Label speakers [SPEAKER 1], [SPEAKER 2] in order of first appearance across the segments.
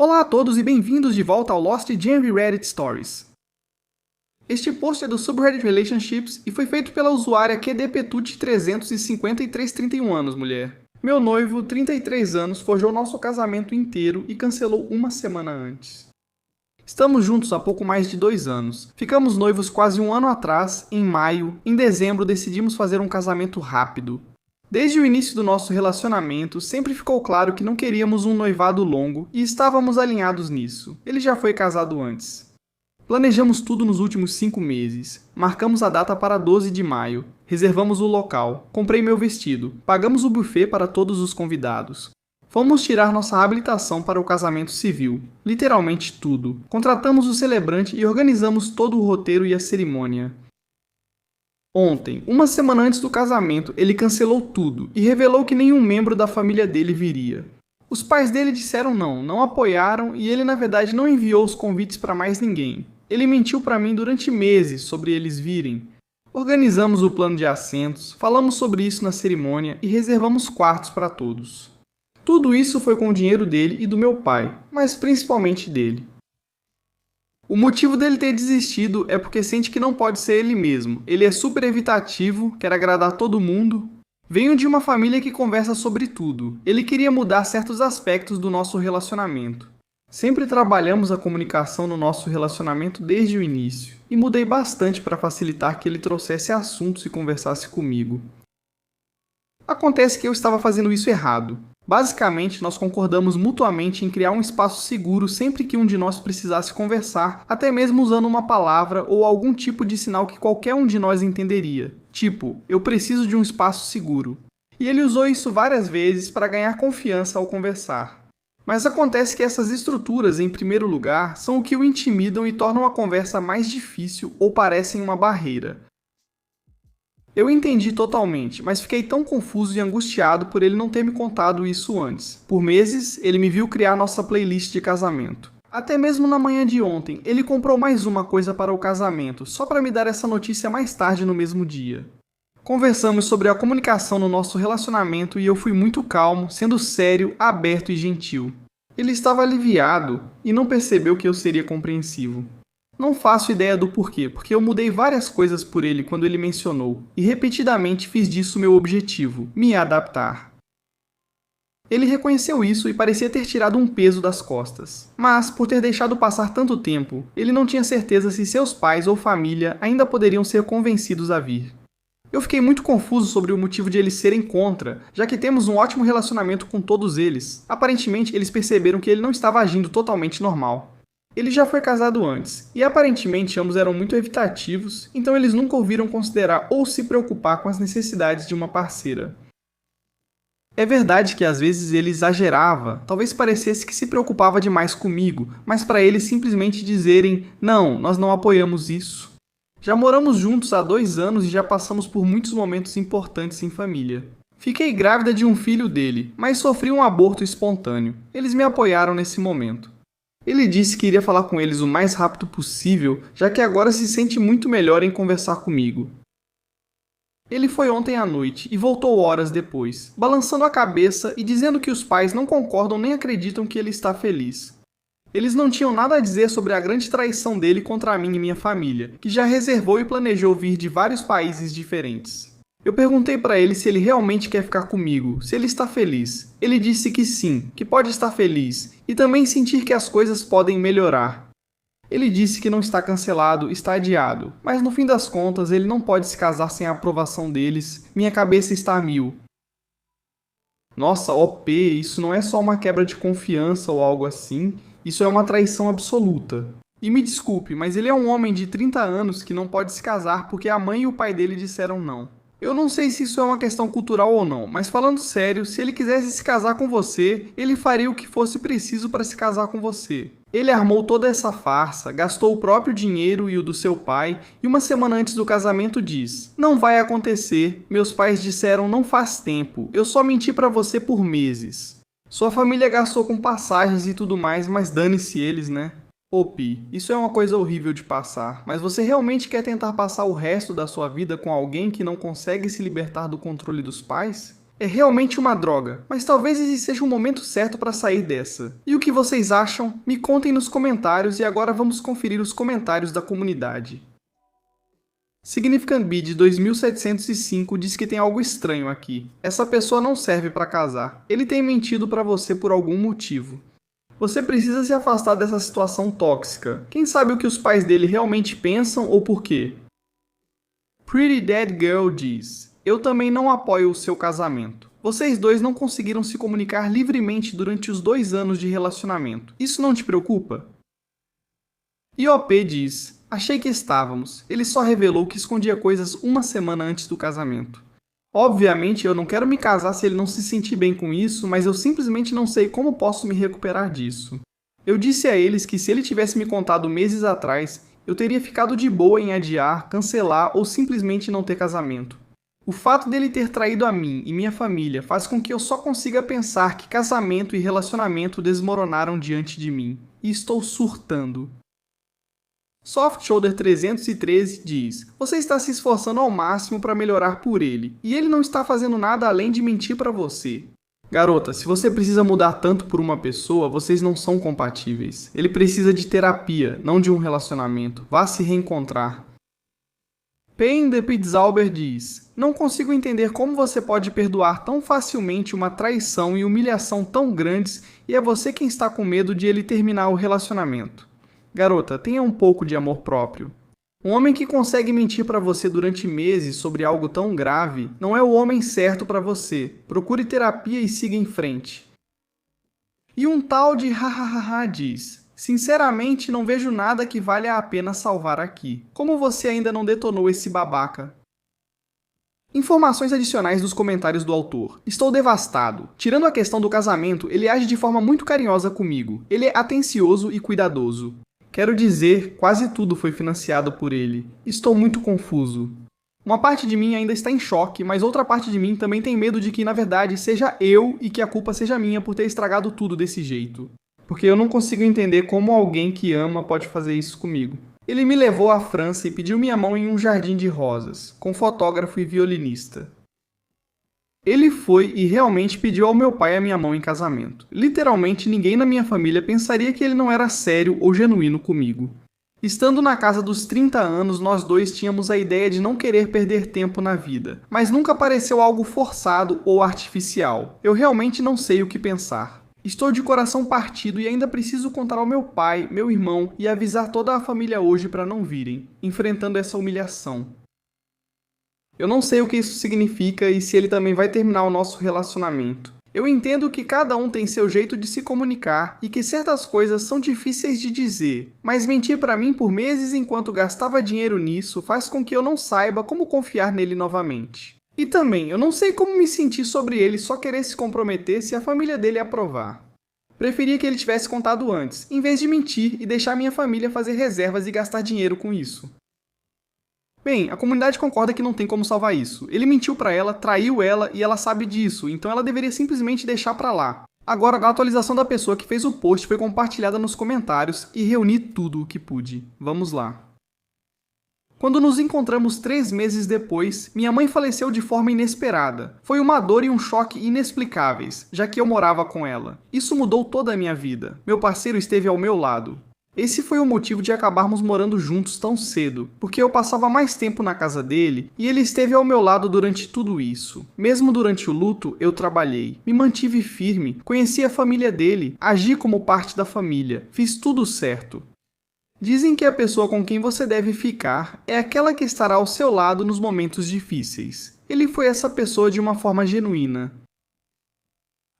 [SPEAKER 1] Olá a todos e bem-vindos de volta ao Lost Gen Reddit Stories. Este post é do subreddit Relationships e foi feito pela usuária QDPetute353, 31 anos, mulher. Meu noivo, 33 anos, forjou nosso casamento inteiro e cancelou uma semana antes. Estamos juntos há pouco mais de 2 anos. Ficamos noivos quase um ano atrás, em maio. Em dezembro decidimos fazer um casamento rápido. Desde o início do nosso relacionamento, sempre ficou claro que não queríamos um noivado longo e estávamos alinhados nisso. Ele já foi casado antes. Planejamos tudo nos últimos 5 meses. Marcamos a data para 12 de maio. Reservamos o local. Comprei meu vestido. Pagamos o buffet para todos os convidados. Fomos tirar nossa habilitação para o casamento civil. Literalmente tudo. Contratamos o celebrante e organizamos todo o roteiro e a cerimônia. Ontem, uma semana antes do casamento, ele cancelou tudo e revelou que nenhum membro da família dele viria. Os pais dele disseram não apoiaram e ele na verdade não enviou os convites para mais ninguém. Ele mentiu para mim durante meses sobre eles virem. Organizamos o plano de assentos, falamos sobre isso na cerimônia e reservamos quartos para todos. Tudo isso foi com o dinheiro dele e do meu pai, mas principalmente dele. O motivo dele ter desistido é porque sente que não pode ser ele mesmo. Ele é super evitativo, quer agradar todo mundo. Venho de uma família que conversa sobre tudo. Ele queria mudar certos aspectos do nosso relacionamento. Sempre trabalhamos a comunicação no nosso relacionamento desde o início. E mudei bastante para facilitar que ele trouxesse assuntos e conversasse comigo. Acontece que eu estava fazendo isso errado. Basicamente, nós concordamos mutuamente em criar um espaço seguro sempre que um de nós precisasse conversar, até mesmo usando uma palavra ou algum tipo de sinal que qualquer um de nós entenderia. Tipo, eu preciso de um espaço seguro. E ele usou isso várias vezes para ganhar confiança ao conversar. Mas acontece que essas estruturas, em primeiro lugar, são o que o intimidam e tornam a conversa mais difícil ou parecem uma barreira. Eu entendi totalmente, mas fiquei tão confuso e angustiado por ele não ter me contado isso antes. Por meses, ele me viu criar nossa playlist de casamento. Até mesmo na manhã de ontem, ele comprou mais uma coisa para o casamento, só para me dar essa notícia mais tarde no mesmo dia. Conversamos sobre a comunicação no nosso relacionamento e eu fui muito calmo, sendo sério, aberto e gentil. Ele estava aliviado e não percebeu que eu seria compreensivo. Não faço ideia do porquê, porque eu mudei várias coisas por ele quando ele mencionou, e repetidamente fiz disso meu objetivo, me adaptar. Ele reconheceu isso e parecia ter tirado um peso das costas. Mas, por ter deixado passar tanto tempo, ele não tinha certeza se seus pais ou família ainda poderiam ser convencidos a vir. Eu fiquei muito confuso sobre o motivo de eles serem contra, já que temos um ótimo relacionamento com todos eles. Aparentemente, eles perceberam que ele não estava agindo totalmente normal. Ele já foi casado antes, e aparentemente ambos eram muito evitativos, então eles nunca ouviram considerar ou se preocupar com as necessidades de uma parceira. É verdade que às vezes ele exagerava, talvez parecesse que se preocupava demais comigo, mas para eles simplesmente dizerem, não, nós não apoiamos isso. Já moramos juntos há 2 anos e já passamos por muitos momentos importantes em família. Fiquei grávida de um filho dele, mas sofri um aborto espontâneo. Eles me apoiaram nesse momento. Ele disse que iria falar com eles o mais rápido possível, já que agora se sente muito melhor em conversar comigo. Ele foi ontem à noite e voltou horas depois, balançando a cabeça e dizendo que os pais não concordam nem acreditam que ele está feliz. Eles não tinham nada a dizer sobre a grande traição dele contra mim e minha família, que já reservou e planejou vir de vários países diferentes. Eu perguntei para ele se ele realmente quer ficar comigo, se ele está feliz. Ele disse que sim, que pode estar feliz, e também sentir que as coisas podem melhorar. Ele disse que não está cancelado, está adiado, mas no fim das contas ele não pode se casar sem a aprovação deles, minha cabeça está a mil. Nossa, OP, isso não é só uma quebra de confiança ou algo assim, isso é uma traição absoluta. E me desculpe, mas ele é um homem de 30 anos que não pode se casar porque a mãe e o pai dele disseram não. Eu não sei se isso é uma questão cultural ou não, mas falando sério, se ele quisesse se casar com você, ele faria o que fosse preciso para se casar com você. Ele armou toda essa farsa, gastou o próprio dinheiro e o do seu pai, e uma semana antes do casamento diz, não vai acontecer, meus pais disseram não faz tempo, eu só menti para você por meses. Sua família gastou com passagens e tudo mais, mas dane-se eles, né? Ô Pi, isso é uma coisa horrível de passar, mas você realmente quer tentar passar o resto da sua vida com alguém que não consegue se libertar do controle dos pais? É realmente uma droga, mas talvez esse seja o momento certo para sair dessa. E o que vocês acham? Me contem nos comentários e agora vamos conferir os comentários da comunidade. Significant Bee de 2705 diz que tem algo estranho aqui. Essa pessoa não serve para casar. Ele tem mentido para você por algum motivo. Você precisa se afastar dessa situação tóxica. Quem sabe o que os pais dele realmente pensam ou por quê? Pretty Dead Girl diz: eu também não apoio o seu casamento. Vocês dois não conseguiram se comunicar livremente durante os 2 anos de relacionamento. Isso não te preocupa? IOP diz: achei que estávamos. Ele só revelou que escondia coisas uma semana antes do casamento. Obviamente, eu não quero me casar se ele não se sentir bem com isso, mas eu simplesmente não sei como posso me recuperar disso. Eu disse a eles que se ele tivesse me contado meses atrás, eu teria ficado de boa em adiar, cancelar ou simplesmente não ter casamento. O fato dele ter traído a mim e minha família faz com que eu só consiga pensar que casamento e relacionamento desmoronaram diante de mim. E estou surtando. Soft Shoulder 313 diz: você está se esforçando ao máximo para melhorar por ele, e ele não está fazendo nada além de mentir para você. Garota, se você precisa mudar tanto por uma pessoa, vocês não são compatíveis. Ele precisa de terapia, não de um relacionamento. Vá se reencontrar. Pain the Pitzauber diz: não consigo entender como você pode perdoar tão facilmente uma traição e humilhação tão grandes e é você quem está com medo de ele terminar o relacionamento. Garota, tenha um pouco de amor próprio. Um homem que consegue mentir para você durante meses sobre algo tão grave não é o homem certo para você. Procure terapia e siga em frente. E um tal de hahaha diz: sinceramente não vejo nada que valha a pena salvar aqui. Como você ainda não detonou esse babaca? Informações adicionais dos comentários do autor. Estou devastado. Tirando a questão do casamento, ele age de forma muito carinhosa comigo. Ele é atencioso e cuidadoso. Quero dizer, quase tudo foi financiado por ele. Estou muito confuso. Uma parte de mim ainda está em choque, mas outra parte de mim também tem medo de que, na verdade, seja eu e que a culpa seja minha por ter estragado tudo desse jeito. Porque eu não consigo entender como alguém que ama pode fazer isso comigo. Ele me levou à França e pediu minha mão em um jardim de rosas, com fotógrafo e violinista. Ele foi e realmente pediu ao meu pai a minha mão em casamento. Literalmente ninguém na minha família pensaria que ele não era sério ou genuíno comigo. Estando na casa dos 30 anos, nós dois tínhamos a ideia de não querer perder tempo na vida, mas nunca pareceu algo forçado ou artificial. Eu realmente não sei o que pensar. Estou de coração partido e ainda preciso contar ao meu pai, meu irmão e avisar toda a família hoje para não virem, enfrentando essa humilhação. Eu não sei o que isso significa e se ele também vai terminar o nosso relacionamento. Eu entendo que cada um tem seu jeito de se comunicar e que certas coisas são difíceis de dizer, mas mentir para mim por meses enquanto gastava dinheiro nisso faz com que eu não saiba como confiar nele novamente. E também, eu não sei como me sentir sobre ele só querer se comprometer se a família dele aprovar. Preferia que ele tivesse contado antes, em vez de mentir e deixar minha família fazer reservas e gastar dinheiro com isso. Bem, a comunidade concorda que não tem como salvar isso. Ele mentiu pra ela, traiu ela e ela sabe disso, então ela deveria simplesmente deixar pra lá. Agora, a atualização da pessoa que fez o post foi compartilhada nos comentários e reuni tudo o que pude. Vamos lá. Quando nos encontramos 3 meses depois, minha mãe faleceu de forma inesperada. Foi uma dor e um choque inexplicáveis, já que eu morava com ela. Isso mudou toda a minha vida. Meu parceiro esteve ao meu lado. Esse foi o motivo de acabarmos morando juntos tão cedo, porque eu passava mais tempo na casa dele e ele esteve ao meu lado durante tudo isso. Mesmo durante o luto, eu trabalhei, me mantive firme, conheci a família dele, agi como parte da família, fiz tudo certo. Dizem que a pessoa com quem você deve ficar é aquela que estará ao seu lado nos momentos difíceis. Ele foi essa pessoa de uma forma genuína.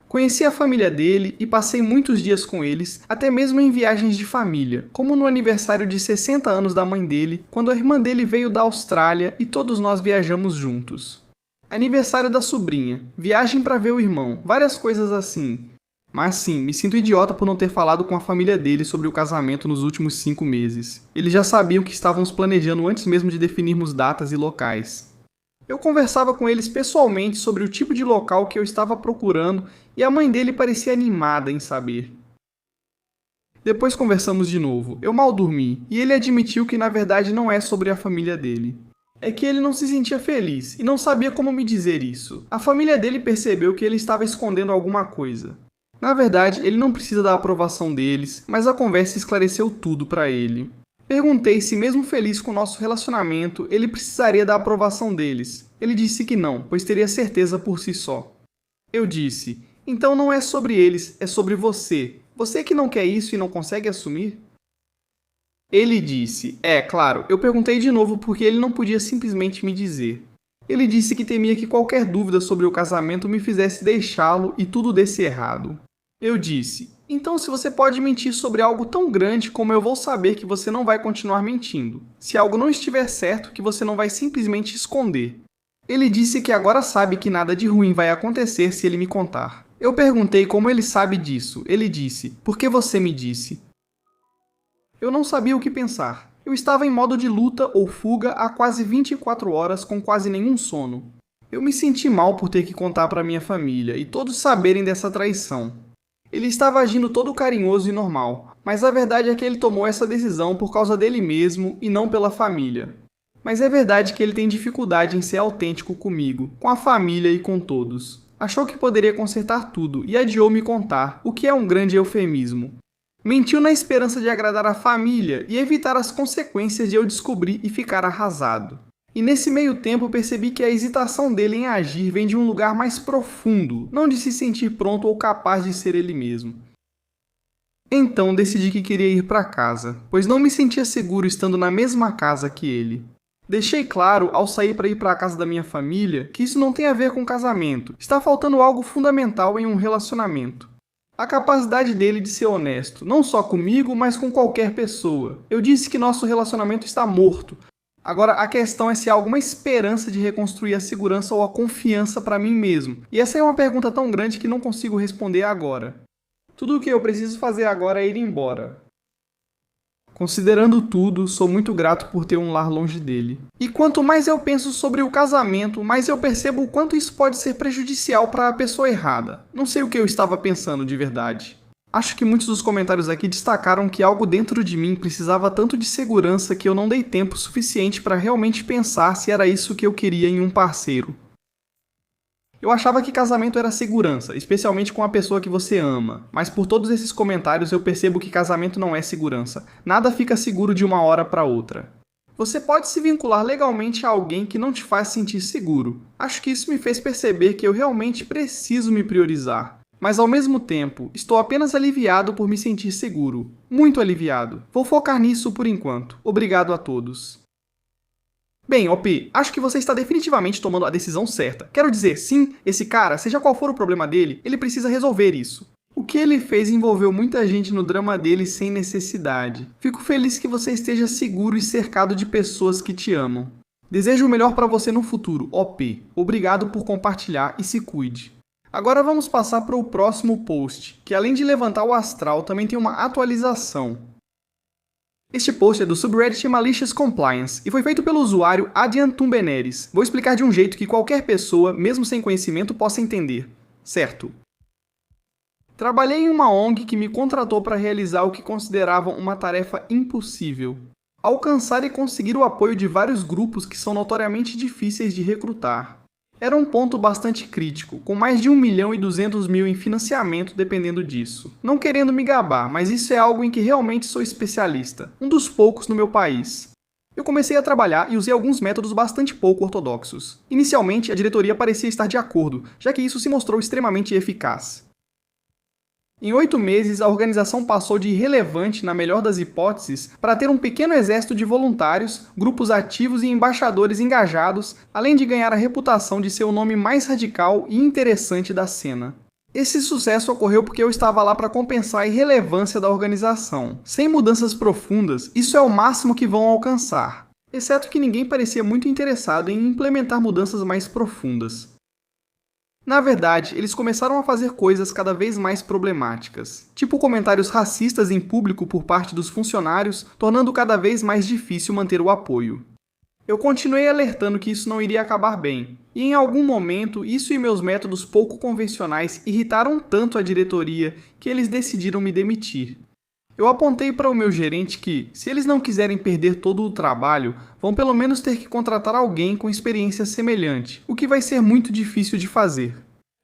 [SPEAKER 1] Conheci a família dele e passei muitos dias com eles, até mesmo em viagens de família, como no aniversário de 60 anos da mãe dele, quando a irmã dele veio da Austrália e todos nós viajamos juntos. Aniversário da sobrinha, viagem para ver o irmão, várias coisas assim. Mas sim, me sinto idiota por não ter falado com a família dele sobre o casamento nos últimos 5 meses. Eles já sabiam que estávamos planejando antes mesmo de definirmos datas e locais. Eu conversava com eles pessoalmente sobre o tipo de local que eu estava procurando e a mãe dele parecia animada em saber. Depois conversamos de novo. Eu mal dormi e ele admitiu que na verdade não é sobre a família dele. é que ele não se sentia feliz e não sabia como me dizer isso. A família dele percebeu que ele estava escondendo alguma coisa. Na verdade, ele não precisa da aprovação deles, mas a conversa esclareceu tudo para ele. Perguntei se, mesmo feliz com o nosso relacionamento, ele precisaria da aprovação deles. Ele disse que não, pois teria certeza por si só. Eu disse, então não é sobre eles, é sobre você. Você que não quer isso e não consegue assumir? Ele disse, claro, eu perguntei de novo porque ele não podia simplesmente me dizer. Ele disse que temia que qualquer dúvida sobre o casamento me fizesse deixá-lo e tudo desse errado. Eu disse, então se você pode mentir sobre algo tão grande, como eu vou saber que você não vai continuar mentindo? Se algo não estiver certo, que você não vai simplesmente esconder. Ele disse que agora sabe que nada de ruim vai acontecer se ele me contar. Eu perguntei como ele sabe disso. Ele disse, por que você me disse? Eu não sabia o que pensar. Eu estava em modo de luta ou fuga há quase 24 horas com quase nenhum sono. Eu me senti mal por ter que contar para minha família e todos saberem dessa traição. Ele estava agindo todo carinhoso e normal, mas a verdade é que ele tomou essa decisão por causa dele mesmo e não pela família. Mas é verdade que ele tem dificuldade em ser autêntico comigo, com a família e com todos. Achou que poderia consertar tudo e adiou me contar, o que é um grande eufemismo. Mentiu na esperança de agradar a família e evitar as consequências de eu descobrir e ficar arrasado. E nesse meio tempo percebi que a hesitação dele em agir vem de um lugar mais profundo, não de se sentir pronto ou capaz de ser ele mesmo. Então decidi que queria ir para casa, pois não me sentia seguro estando na mesma casa que ele. Deixei claro, ao sair para ir para a casa da minha família, que isso não tem a ver com casamento, está faltando algo fundamental em um relacionamento. A capacidade dele de ser honesto, não só comigo, mas com qualquer pessoa. Eu disse que nosso relacionamento está morto. Agora, a questão é se há alguma esperança de reconstruir a segurança ou a confiança para mim mesmo. E essa é uma pergunta tão grande que não consigo responder agora. Tudo o que eu preciso fazer agora é ir embora. Considerando tudo, sou muito grato por ter um lar longe dele. E quanto mais eu penso sobre o casamento, mais eu percebo o quanto isso pode ser prejudicial para a pessoa errada. Não sei o que eu estava pensando de verdade. Acho que muitos dos comentários aqui destacaram que algo dentro de mim precisava tanto de segurança que eu não dei tempo suficiente para realmente pensar se era isso que eu queria em um parceiro. Eu achava que casamento era segurança, especialmente com a pessoa que você ama, mas por todos esses comentários eu percebo que casamento não é segurança. Nada fica seguro de uma hora para outra. Você pode se vincular legalmente a alguém que não te faz sentir seguro. Acho que isso me fez perceber que eu realmente preciso me priorizar. Mas ao mesmo tempo, estou apenas aliviado por me sentir seguro. Muito aliviado. Vou focar nisso por enquanto. Obrigado a todos. Bem, OP, acho que você está definitivamente tomando a decisão certa. Quero dizer, sim, esse cara, seja qual for o problema dele, ele precisa resolver isso. O que ele fez envolveu muita gente no drama dele sem necessidade. Fico feliz que você esteja seguro e cercado de pessoas que te amam. Desejo o melhor para você no futuro, OP. Obrigado por compartilhar e se cuide. Agora vamos passar para o próximo post, que além de levantar o astral, também tem uma atualização. Este post é do subreddit Malicious Compliance e foi feito pelo usuário Adrian Tumbeneres. Vou explicar de um jeito que qualquer pessoa, mesmo sem conhecimento, possa entender. Certo. Trabalhei em uma ONG que me contratou para realizar o que consideravam uma tarefa impossível. Alcançar e conseguir o apoio de vários grupos que são notoriamente difíceis de recrutar. Era um ponto bastante crítico, com mais de 1.200.000 em financiamento dependendo disso. Não querendo me gabar, mas isso é algo em que realmente sou especialista, um dos poucos no meu país. Eu comecei a trabalhar e usei alguns métodos bastante pouco ortodoxos. Inicialmente, a diretoria parecia estar de acordo, já que isso se mostrou extremamente eficaz. Em 8 meses, a organização passou de irrelevante, na melhor das hipóteses, para ter um pequeno exército de voluntários, grupos ativos e embaixadores engajados, além de ganhar a reputação de ser o nome mais radical e interessante da cena. Esse sucesso ocorreu porque eu estava lá para compensar a irrelevância da organização. Sem mudanças profundas, isso é o máximo que vão alcançar. Exceto que ninguém parecia muito interessado em implementar mudanças mais profundas. Na verdade, eles começaram a fazer coisas cada vez mais problemáticas, tipo comentários racistas em público por parte dos funcionários, tornando cada vez mais difícil manter o apoio. Eu continuei alertando que isso não iria acabar bem, e em algum momento isso e meus métodos pouco convencionais irritaram tanto a diretoria que eles decidiram me demitir. Eu apontei para o meu gerente que, se eles não quiserem perder todo o trabalho, vão pelo menos ter que contratar alguém com experiência semelhante, o que vai ser muito difícil de fazer.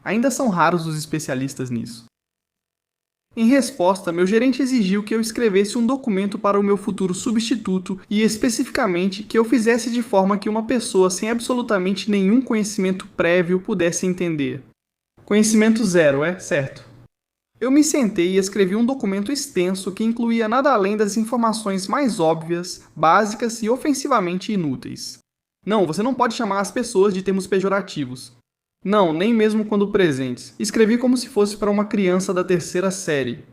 [SPEAKER 1] Ainda são raros os especialistas nisso. Em resposta, meu gerente exigiu que eu escrevesse um documento para o meu futuro substituto e, especificamente, que eu fizesse de forma que uma pessoa sem absolutamente nenhum conhecimento prévio pudesse entender. Conhecimento zero, é certo. Eu me sentei e escrevi um documento extenso que incluía nada além das informações mais óbvias, básicas e ofensivamente inúteis. Não, você não pode chamar as pessoas de termos pejorativos. Não, nem mesmo quando presentes. Escrevi como se fosse para uma criança da terceira série.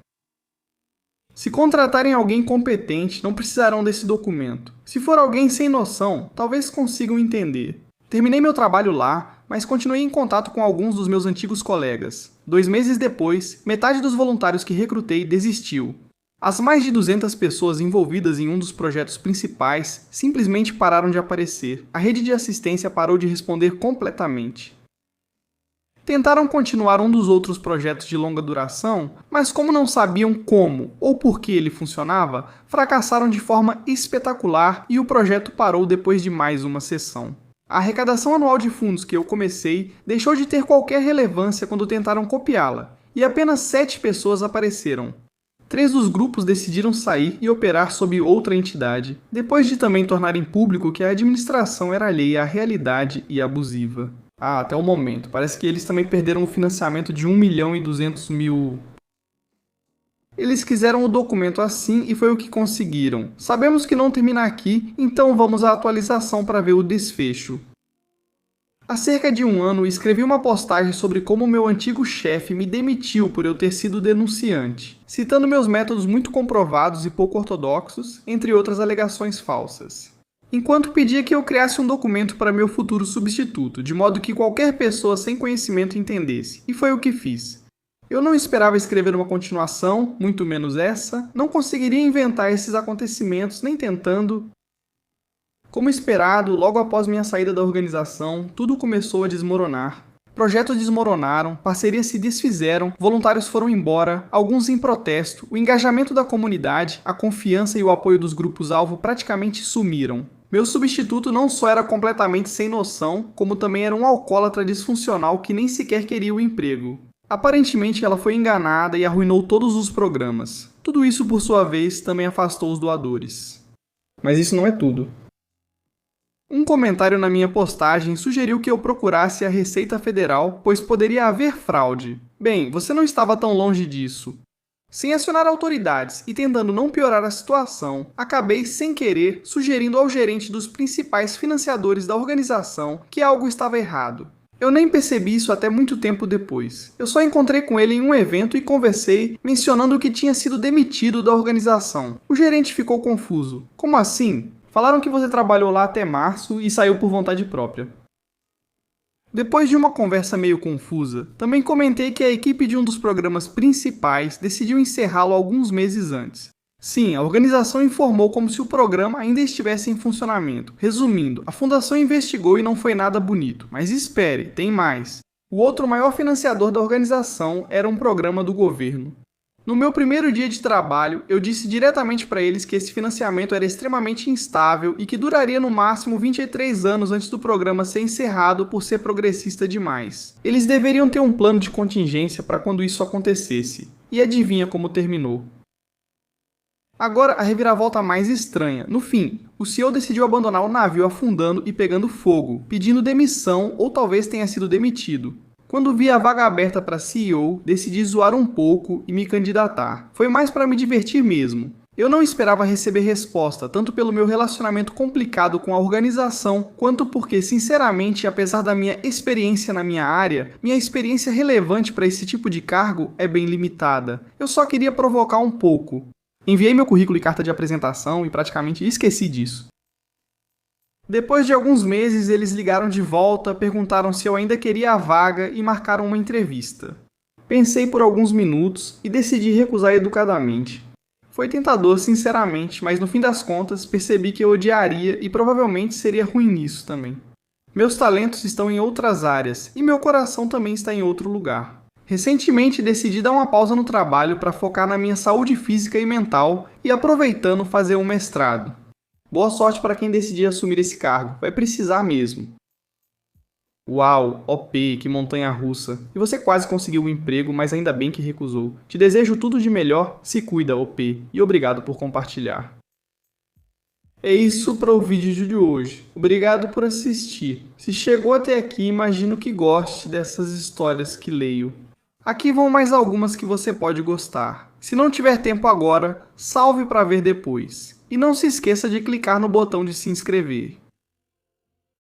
[SPEAKER 1] Se contratarem alguém competente, não precisarão desse documento. Se for alguém sem noção, talvez consigam entender. Terminei meu trabalho lá, mas continuei em contato com alguns dos meus antigos colegas. 2 meses depois, metade dos voluntários que recrutei desistiu. As mais de 200 pessoas envolvidas em um dos projetos principais simplesmente pararam de aparecer. A rede de assistência parou de responder completamente. Tentaram continuar um dos outros projetos de longa duração, mas como não sabiam como ou por que ele funcionava, fracassaram de forma espetacular e o projeto parou depois de mais uma sessão. A arrecadação anual de fundos que eu comecei deixou de ter qualquer relevância quando tentaram copiá-la, e apenas 7 pessoas apareceram. 3 dos grupos decidiram sair e operar sob outra entidade, depois de também tornarem público que a administração era alheia à realidade e abusiva. Até o momento. Parece que eles também perderam o financiamento de 1.200.000. Eles quiseram o documento assim e foi o que conseguiram. Sabemos que não termina aqui, então vamos à atualização para ver o desfecho. Há cerca de 1 ano, escrevi uma postagem sobre como meu antigo chefe me demitiu por eu ter sido denunciante, citando meus métodos muito comprovados e pouco ortodoxos, entre outras alegações falsas. Enquanto pedia que eu criasse um documento para meu futuro substituto, de modo que qualquer pessoa sem conhecimento entendesse, e foi o que fiz. Eu não esperava escrever uma continuação, muito menos essa, não conseguiria inventar esses acontecimentos nem tentando. Como esperado, logo após minha saída da organização, tudo começou a desmoronar. Projetos desmoronaram, parcerias se desfizeram, voluntários foram embora, alguns em protesto, o engajamento da comunidade, a confiança e o apoio dos grupos-alvo praticamente sumiram. Meu substituto não só era completamente sem noção, como também era um alcoólatra disfuncional que nem sequer queria o emprego. Aparentemente ela foi enganada e arruinou todos os programas. Tudo isso, por sua vez, também afastou os doadores. Mas isso não é tudo. Um comentário na minha postagem sugeriu que eu procurasse a Receita Federal, pois poderia haver fraude. Bem, você não estava tão longe disso. Sem acionar autoridades e tentando não piorar a situação, acabei, sem querer, sugerindo ao gerente dos principais financiadores da organização que algo estava errado. Eu nem percebi isso até muito tempo depois. Eu só encontrei com ele em um evento e conversei, mencionando que tinha sido demitido da organização. O gerente ficou confuso. Como assim? Falaram que você trabalhou lá até março e saiu por vontade própria. Depois de uma conversa meio confusa, também comentei que a equipe de um dos programas principais decidiu encerrá-lo alguns meses antes. Sim, a organização informou como se o programa ainda estivesse em funcionamento. Resumindo, a fundação investigou e não foi nada bonito. Mas espere, tem mais. O outro maior financiador da organização era um programa do governo. No meu primeiro dia de trabalho, eu disse diretamente para eles que esse financiamento era extremamente instável e que duraria no máximo 23 anos antes do programa ser encerrado por ser progressista demais. Eles deveriam ter um plano de contingência para quando isso acontecesse. E adivinha como terminou? Agora a reviravolta mais estranha. No fim, o CEO decidiu abandonar o navio afundando e pegando fogo, pedindo demissão ou talvez tenha sido demitido. Quando vi a vaga aberta para CEO, decidi zoar um pouco e me candidatar. Foi mais para me divertir mesmo. Eu não esperava receber resposta, tanto pelo meu relacionamento complicado com a organização, quanto porque, sinceramente, apesar da minha experiência na minha área, minha experiência relevante para esse tipo de cargo é bem limitada. Eu só queria provocar um pouco. Enviei meu currículo e carta de apresentação e praticamente esqueci disso. Depois de alguns meses, eles ligaram de volta, perguntaram se eu ainda queria a vaga e marcaram uma entrevista. Pensei por alguns minutos e decidi recusar educadamente. Foi tentador, sinceramente, mas no fim das contas percebi que eu odiaria e provavelmente seria ruim nisso também. Meus talentos estão em outras áreas e meu coração também está em outro lugar. Recentemente decidi dar uma pausa no trabalho para focar na minha saúde física e mental e aproveitando fazer um mestrado. Boa sorte para quem decidir assumir esse cargo, vai precisar mesmo. Uau, OP, que montanha russa. E você quase conseguiu o emprego, mas ainda bem que recusou. Te desejo tudo de melhor, se cuida, OP, e obrigado por compartilhar. É isso para o vídeo de hoje. Obrigado por assistir. Se chegou até aqui, imagino que goste dessas histórias que leio. Aqui vão mais algumas que você pode gostar. Se não tiver tempo agora, salve para ver depois. E não se esqueça de clicar no botão de se inscrever.